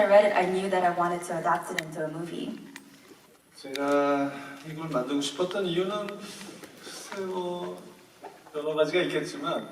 read it, I knew that I wanted to adapt it into a movie. 제가 이걸 만들고 싶었던 이유는 글쎄 여러 가지가 있겠지만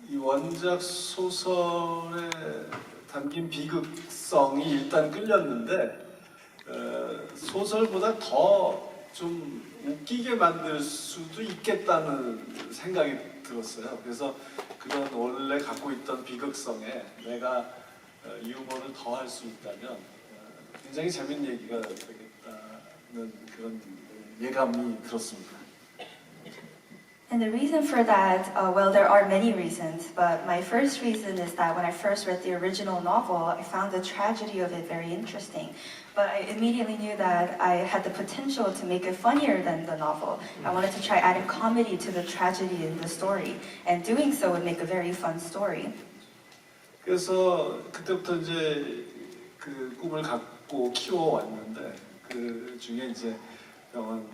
이 원작 소설에 담긴 비극성이 일단 끌렸는데 소설보다 더 좀 웃기게 만들 수도 있겠다는 생각이 들었어요. 그래서 그런 원래 갖고 있던 비극성에 내가 유머를 더 할 수 있다면 굉장히 재밌는 얘기가 되겠다는 그런 예감이 들었습니다. And the reason for that, well, there are many reasons, but my first reason is that when I first read the original novel, I found the tragedy of it very interesting. But I immediately knew that I had the potential to make it funnier than the novel. I wanted to try adding comedy to the tragedy in the story, and doing so would make a very fun story. 그래서 그때부터 이제 그 꿈을 갖고 키워왔는데 그 중에 이제 병원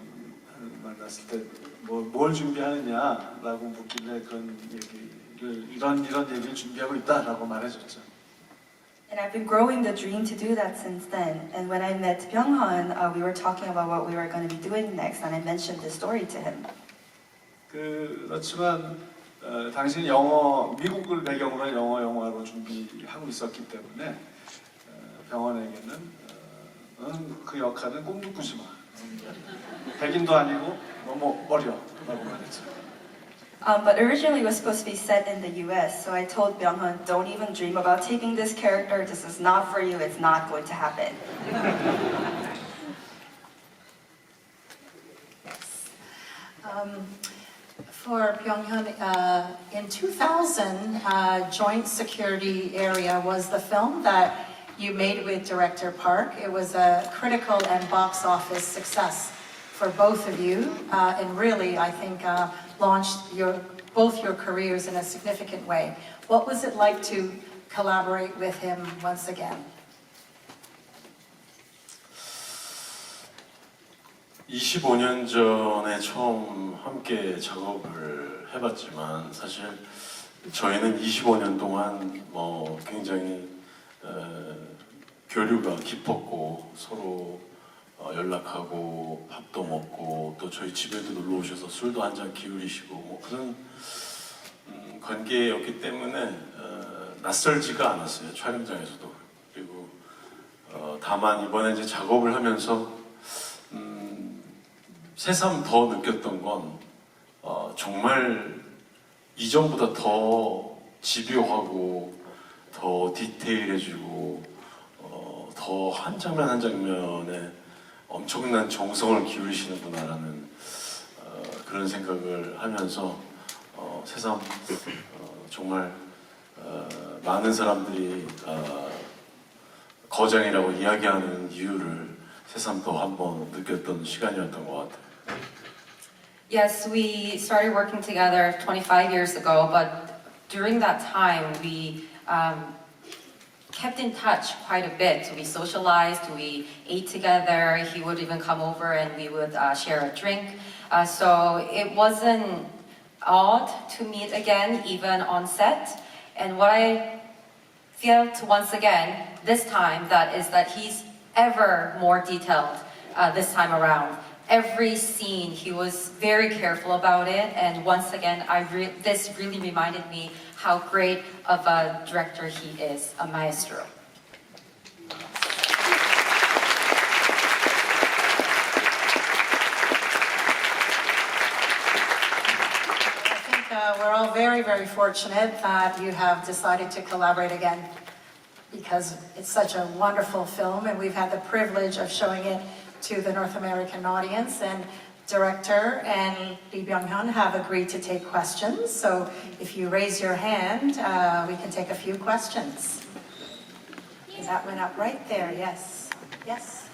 만났을 때 뭘 준비하느냐라고 묻길래 그런 얘기를 이런 얘기를 준비하고 있다라고 말해줬죠. And I've been growing the dream to do that since then. And when I met Byung-hun, we were talking about what we were going to be doing next, and I mentioned this story to him. 그렇지만 당신이 미국을 배경으로 한 영화로 준비하고 있었기 때문에 병원에게는 너는 그 역할은 꿈도 꾸지 마. 백인도 아니고 너무 어려라고 말했죠. But originally it was supposed to be set in the US, so I told Byung-hun, don't even dream about taking this character. This is not for you. It's not going to happen. For Byung-hun, in 2000, Joint Security Area was the film that you made with director Park. It was a critical and box office success for both of you, and really, I think, launched both your careers in a significant way. What was it like to collaborate with him once again? 25년 전에 처음 함께 작업을 해봤지만 사실 저희는 25년 동안 굉장히 교류가 깊었고 서로 연락하고 밥도 먹고 또 저희 집에도 놀러 오셔서 술도 한 잔 기울이시고 그런 관계였기 때문에 낯설지가 않았어요. 촬영장에서도. 그리고 다만 이번에 이제 작업을 하면서 새삼 더 느꼈던 건 정말 이전보다 더 집요하고 더 디테일해지고 더 한 장면 한 장면에 엄청난 정성을 기울이시는구나라는 그런 생각을 하면서 새삼 정말 많은 사람들이 거장이라고 이야기하는 이유를 새삼 더 한번 느꼈던 시간이었던 것 같아요. Yes, we started working together 25 years ago, but during that time we kept in touch quite a bit. We socialized, we ate together, he would even come over and we would share a drink. So it wasn't odd to meet again, even on set. And what I felt once again, this time, is that he's ever more detailed this time around. Every scene, he was very careful about it, and once again, this really reminded me how great of a director he is, a maestro. I think we're all very, very fortunate that you have decided to collaborate again, because it's such a wonderful film and we've had the privilege of showing it to the North American audience, and director and Lee Byung-hun have agreed to take questions. So if you raise your hand, we can take a few questions. That went up right there, yes. Yes.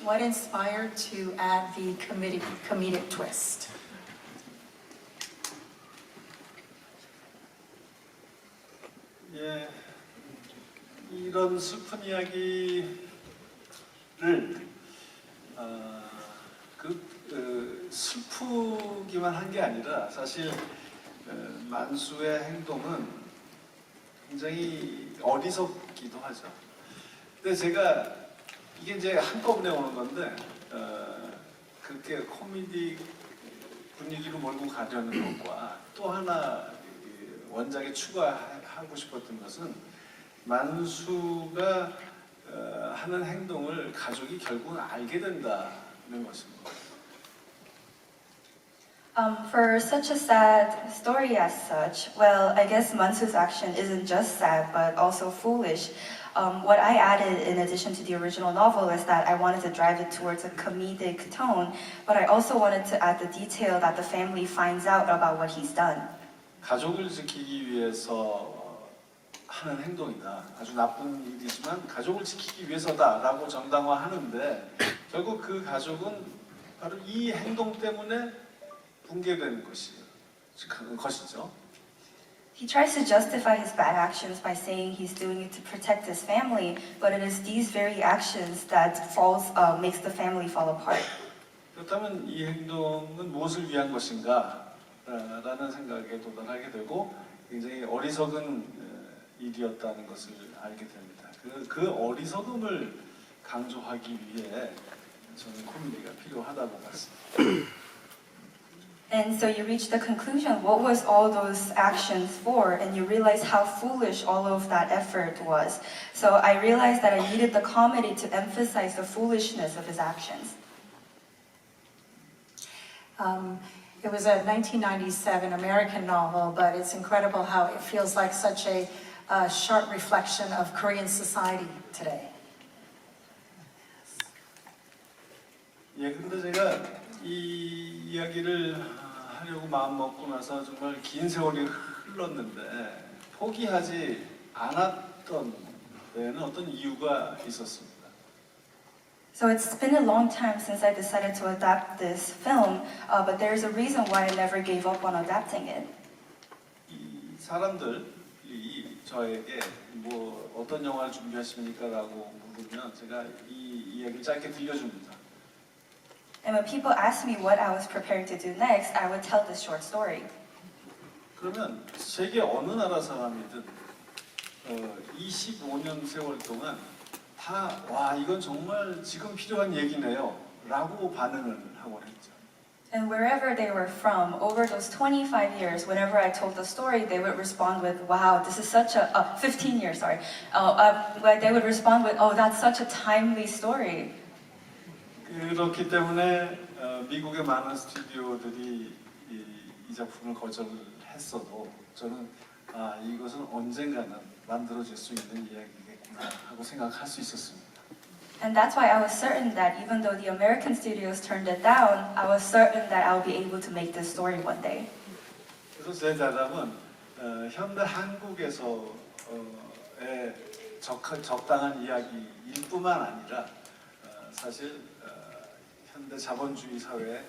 What inspired to add the comedic twist? 예, 이런 슬픈 이야기를 슬프기만 한 게 아니라 사실 만수의 행동은 굉장히 어리석기도 하죠. 근데 제가 이게 이제 한꺼번에 오는 건데 그렇게 코미디 분위기로 몰고 가려는 것과 또 하나 원작에 추가하고 싶었던 것은 만수가 하는 행동을 가족이 결국은 알게 된다는 것입니다. For such a sad story as such, well, I guess Mansu's action isn't just sad, but also foolish. What I added in addition to the original novel is that I wanted to drive it towards a comedic tone, but I also wanted to add the detail that the family finds out about what he's done. 가족을 지키기 위해서 하는 행동이다. 아주 나쁜 일이지만 가족을 지키기 위해서다라고 정당화하는데 결국 그 가족은 바로 이 행동 때문에 붕괴되는 것이죠. He tries to justify his bad actions by saying he's doing it to protect his family, but it is these very actions that makes the family fall apart. 그렇다면 이 행동은 무엇을 위한 것인가? 라는 생각에 도달하게 되고 굉장히 어리석은 일이었다는 것을 알게 됩니다. 그 어리석음을 강조하기 위해 저는 코미디가 필요하다고 봤습니다. And so you reach the conclusion, what was all those actions for? And you realize how foolish all of that effort was. So I realized that I needed the comedy to emphasize the foolishness of his actions. It was a 1997 American novel, but it's incredible how it feels like such a sharp reflection of Korean society today. 예, 근데 제가 이 이야기를 하려고 마음 먹고 나서 정말 긴 세월이 흘렀는데 포기하지 않았던 데에는 어떤 이유가 있었습니다. So it's been a long time since I decided to adapt this film, but there's a reason why I never gave up on adapting it. 이 사람들이 저에게 뭐 어떤 영화를 준비하십니까라고 물으면 제가 이 이야기를 짧게 들려줍니다. And when people asked me what I was preparing to do next, I would tell this short story. 그러면 세계 어느 나라 사람이든 25년 세월 동안 다 와 이건 정말 지금 필요한 얘기네요 라고 반응을 하곤 했죠. And wherever they were from, over those 25 years, whenever I told the story, they would respond with, wow, this is such a, 15 years, sorry. They would respond with, oh, that's such a timely story. 그렇기 때문에 미국의 많은 스튜디오들이 이 작품을 거절을 했어도 저는 이것은 언젠가는 만들어질 수 있는 이야기겠구나 하고 생각할 수 있었습니다. And that's why I was certain that even though the American studios turned it down, I was certain that I'll be able to make this story one day. 그래서 제 대답은 현대 한국에서의 적당한 이야기일 뿐만 아니라 사실 현대 자본주의 사회의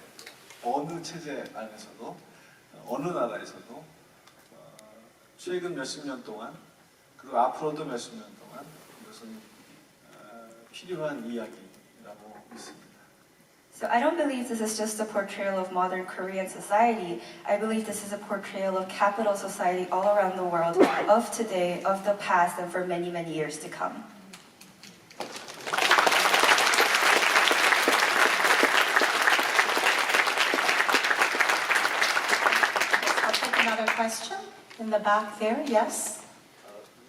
어느 체제 안에서도 어느 나라에서도 최근 몇십 년 동안 그리고 앞으로도 몇십 년 동안 이것은 필요한 이야기라고 믿습니다. So I don't believe this is just a portrayal of modern Korean society. I believe this is a portrayal of capital society all around the world, of today, of the past, and for many, many years to come. I'll take another question in the back there. Yes?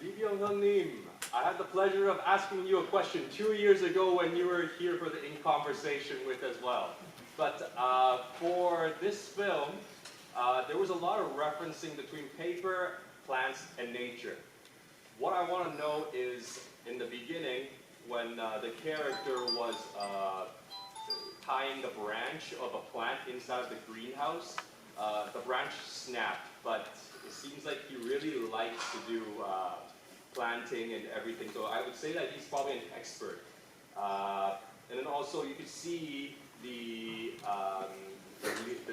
Lee Byung-hun-nim, I had the pleasure of asking you a question 2 years ago when you were here for the In Conversation with as well. But for this film, there was a lot of referencing between paper, plants, and nature. What I want to know is, in the beginning, when the character was tying the branch of a plant inside the greenhouse, the branch snapped, but it seems like he really likes to do planting and everything. So I would say that he's probably an expert. And then also you could see the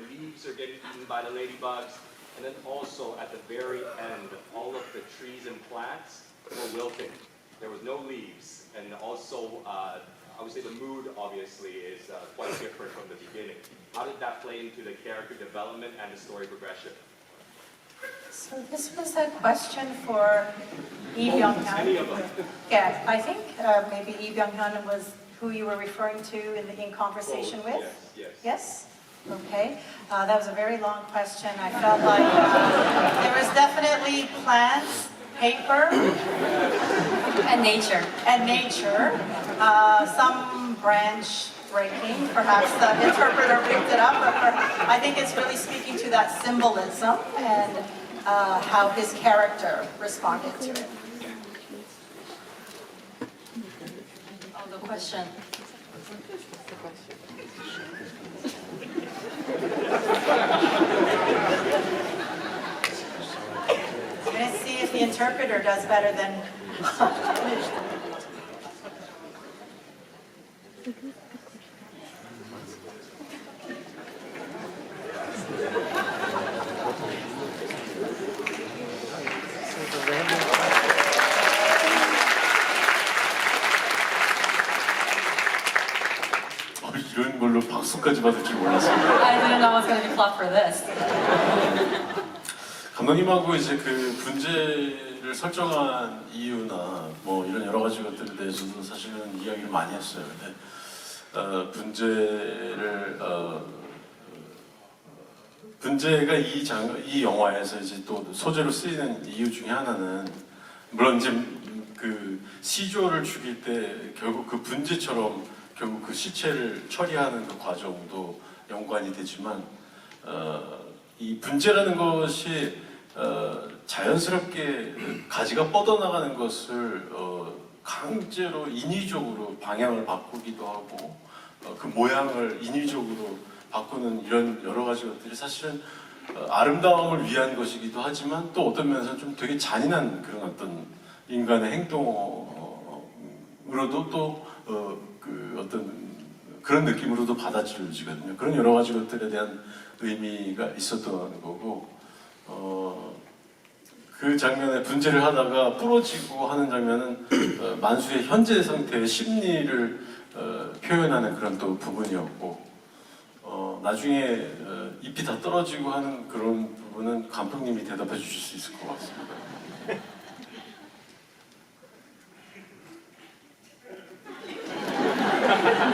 leaves are getting eaten by the ladybugs. And then also at the very end, all of the trees and plants were wilting. there was no leaves, and also I would say the mood obviously is quite different from the beginning. How did that play into the character development and the story progression? So this was a question for Lee Byung-hyun. Any of them? Yeah, I think maybe Lee Byung-hyun was who you were referring to in conversation with? Yes. Yes? Okay. That was a very long question. I felt like there was definitely plants, paper, And nature. and nature. Some branch breaking, perhaps the interpreter picked it up, but I think it's really speaking to that symbolism and how his character responded to it. Oh, the question. I'm going to see if the interpreter does better than. 이런 걸로 박수까지 받을 줄 몰랐습니다. I didn't know I was going to be plucked for this. 감독님하고 이제 그 분재를 설정한 이유나 뭐 이런 여러 가지 것들에 대해서도 사실은 이야기를 많이 했어요. 근데 분재가 이 영화에서 이제 또 소재로 쓰이는 이유 중에 하나는 물론 이제 그 시조를 죽일 때 결국 그 분재처럼 결국 그 시체를 처리하는 그 과정도 연관이 되지만 이 분재라는 것이 자연스럽게 가지가 뻗어나가는 것을 강제로 인위적으로 방향을 바꾸기도 하고 그 모양을 인위적으로 바꾸는 이런 여러 가지 것들이 사실은 아름다움을 위한 것이기도 하지만 또 어떤 면에서는 좀 되게 잔인한 그런 어떤 인간의 행동으로도 또 그 어떤 그런 느낌으로도 받아들여지거든요. 그런 여러 가지 것들에 대한 의미가 있었던 거고 그 장면에 분재를 하다가 부러지고 하는 장면은 만수의 현재 상태의 심리를 표현하는 그런 또 부분이었고 나중에 잎이 다 떨어지고 하는 그런 부분은 감독님이 대답해 주실 수 있을 것 같습니다.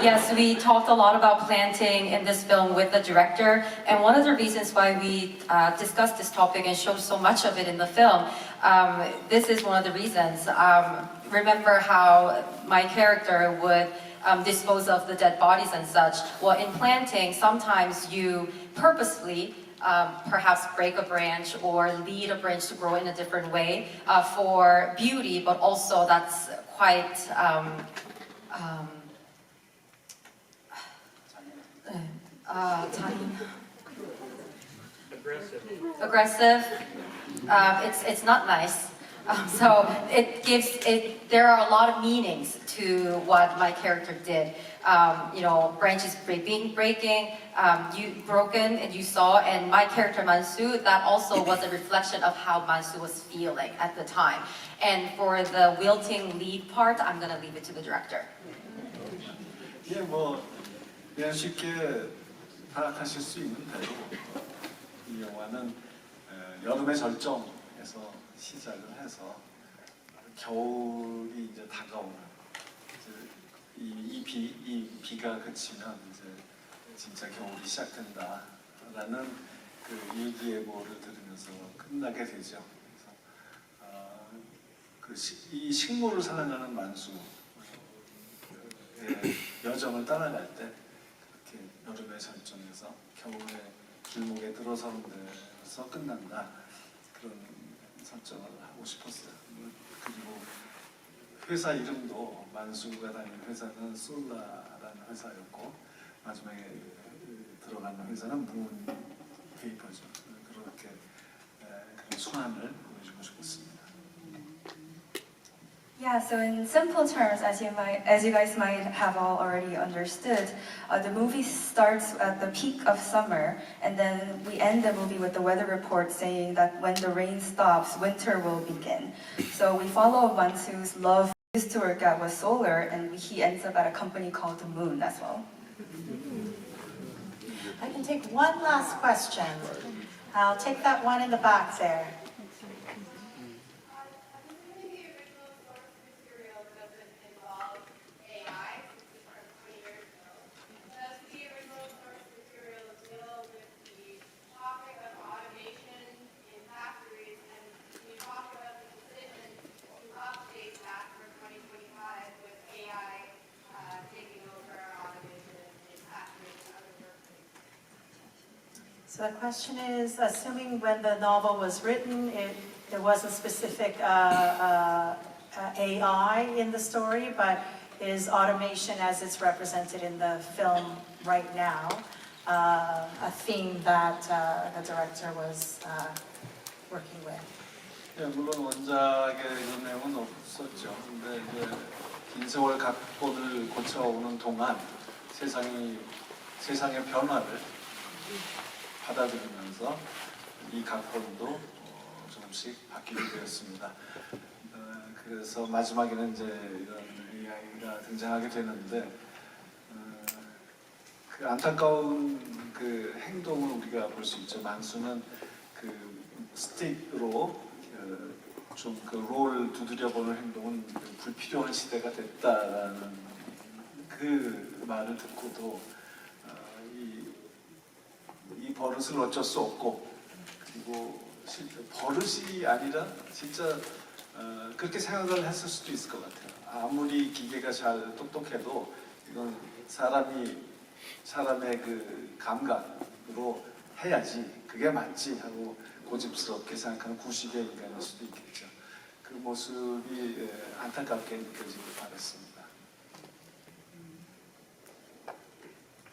Yes, we talked a lot about planting in this film with the director, and one of the reasons why we discussed this topic and showed so much of it in the film, this is one of the reasons. Remember how my character would dispose of the dead bodies and such? Well, in planting, sometimes you purposely perhaps break a branch or lead a branch to grow in a different way for beauty, but also that's quite aggressive. It's not nice. So it gives it. There are a lot of meanings to what my character did. Branches breaking, you broken, and you saw. And my character Mansu, that also was a reflection of how Mansu was feeling at the time. And for the wilting lead part, I'm gonna leave it to the director. 이게 뭐 그냥 쉽게 파악하실 수 있는 대로 이 영화는 여름의 절정에서 시작을 해서 겨울이 이제 다가오는 이 비가 그치면 이제 진짜 겨울이 시작된다라는 그 일기예보를 들으면서 끝나게 되죠. 그래서 이 식물을 사랑하는 만수의 여정을 따라갈 때 그렇게 여름의 절정에서 겨울의 길목에 들어서는 데서 끝난다 그런 설정을 하고 싶었어요. 그리고 회사 이름도 만수가 다니는 회사는 솔라라는 회사였고 마지막에 들어가는 회사는 문 페이퍼죠. 그렇게 그런 순환을 보여주고 싶었습니다. Yeah, so in simple terms, as you guys might have all already understood, the movie starts at the peak of summer, and then we end the movie with the weather report saying that when the rain stops, winter will begin. So we follow Mansu's love used to work at was solar, and he ends up at a company called the Moon as well. I can take one last question. I'll take that one in the back there. So the question is, assuming when the novel was written, there wasn't specific AI in the story, but is automation as it's represented in the film right now a theme that the director was working with? 예, 물론 원작에 이런 내용은 없었죠. 근데 이제 긴 세월 각본을 고쳐오는 동안 세상의 변화를 받아들이면서 이 각본도 조금씩 바뀌게 되었습니다. 그래서 마지막에는 이제 이런 AI가 등장하게 되는데 그 안타까운 그 행동을 우리가 볼 수 있죠. 만수는 그 스틱으로 좀 그 롤 두드려보는 행동은 불필요한 시대가 됐다라는 그 말을 듣고도 이 버릇을 어쩔 수 없고, 그리고 버릇이 아니라 진짜 그렇게 생각을 했을 수도 있을 것 같아요. 아무리 기계가 잘 똑똑해도 이건 사람의 그 감각으로 해야지 그게 맞지 하고 고집스럽게 생각하는 구식의 인간일 수도 있겠죠. 그 모습이 안타깝게 느껴지길 바랐습니다.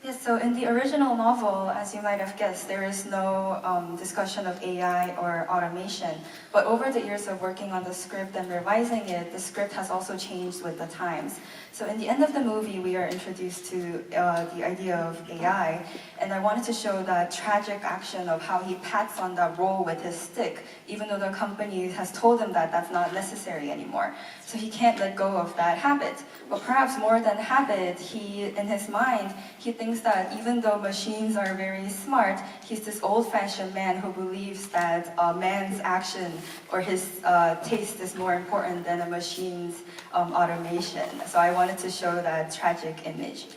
Yes, so in the original novel, as you might have guessed, there is no discussion of AI or automation. But over the years of working on the script and revising it, the script has also changed with the times. So in the end of the movie, we are introduced to the idea of AI, and I wanted to show that tragic action of how he pats on that roll with his stick, even though the company has told him that that's not necessary anymore. So he can't let go of that habit. But perhaps more than habit, in his mind, he thinks that even though machines are very smart, he's this old-fashioned man who believes that a man's action or his taste is more important than a machine's automation. So I wanted to show that tragic image.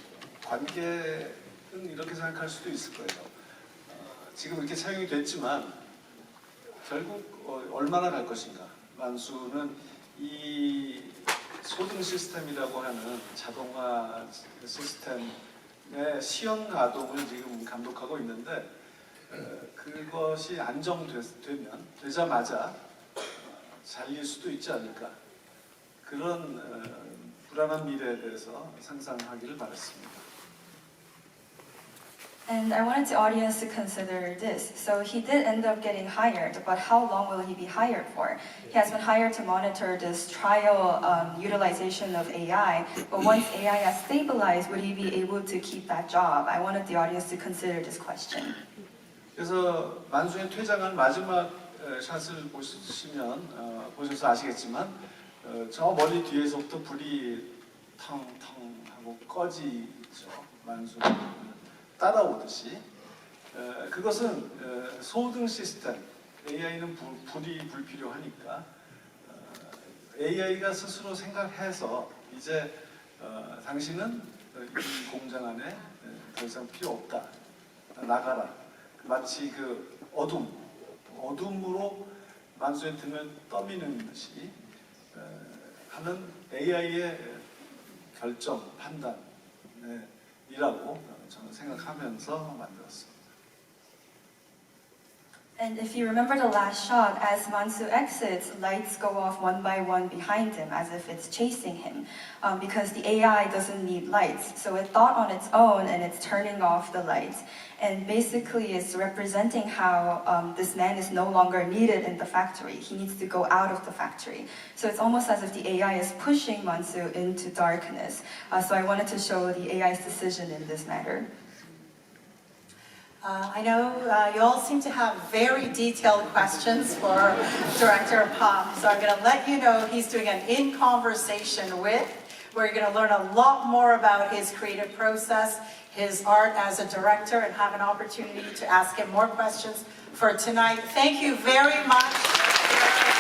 관계는 이렇게 생각할 수도 있을 거예요. 지금 이렇게 사용이 됐지만 결국 얼마나 갈 것인가. 만수는 이 소등 시스템이라고 하는 자동화 시스템의 시험 가동을 지금 감독하고 있는데 그것이 되자마자 잘릴 수도 있지 않을까. 그런 불안한 미래에 대해서 상상하기를 바랐습니다. And I wanted the audience to consider this. So he did end up getting hired, but how long will he be hired for? He has been hired to monitor this trial utilization of AI, but once AI has stabilized, would he be able to keep that job? I wanted the audience to consider this question. 그래서 만수의 퇴장한 마지막 샷을 보셔서 아시겠지만 저 멀리 뒤에서부터 불이 텅텅 하고 꺼지죠. 만수는 따라오듯이. 그것은 소등 시스템, AI는 불이 불필요하니까 AI가 스스로 생각해서 이제 당신은 이 공장 안에 더 이상 필요 없다, 나가라. 마치 그 어둠으로 만수의 등을 떠미는 듯이 하는 AI의 결정, 판단이라고 저는 생각하면서 만들었습니다. And if you remember the last shot, as Mansu exits, lights go off one by one behind him as if it's chasing him. Because the AI doesn't need lights. So it thought on its own and it's turning off the lights. And basically it's representing how this man is no longer needed in the factory. He needs to go out of the factory. So it's almost as if the AI is pushing Mansu into darkness. So I wanted to show the AI's decision in this matter. I know you all seem to have very detailed questions for Director Pop, so I'm going to let you know he's doing an In Conversation With, where you're going to learn a lot more about his creative process, his art as a director, and have an opportunity to ask him more questions for tonight. Thank you very much, Director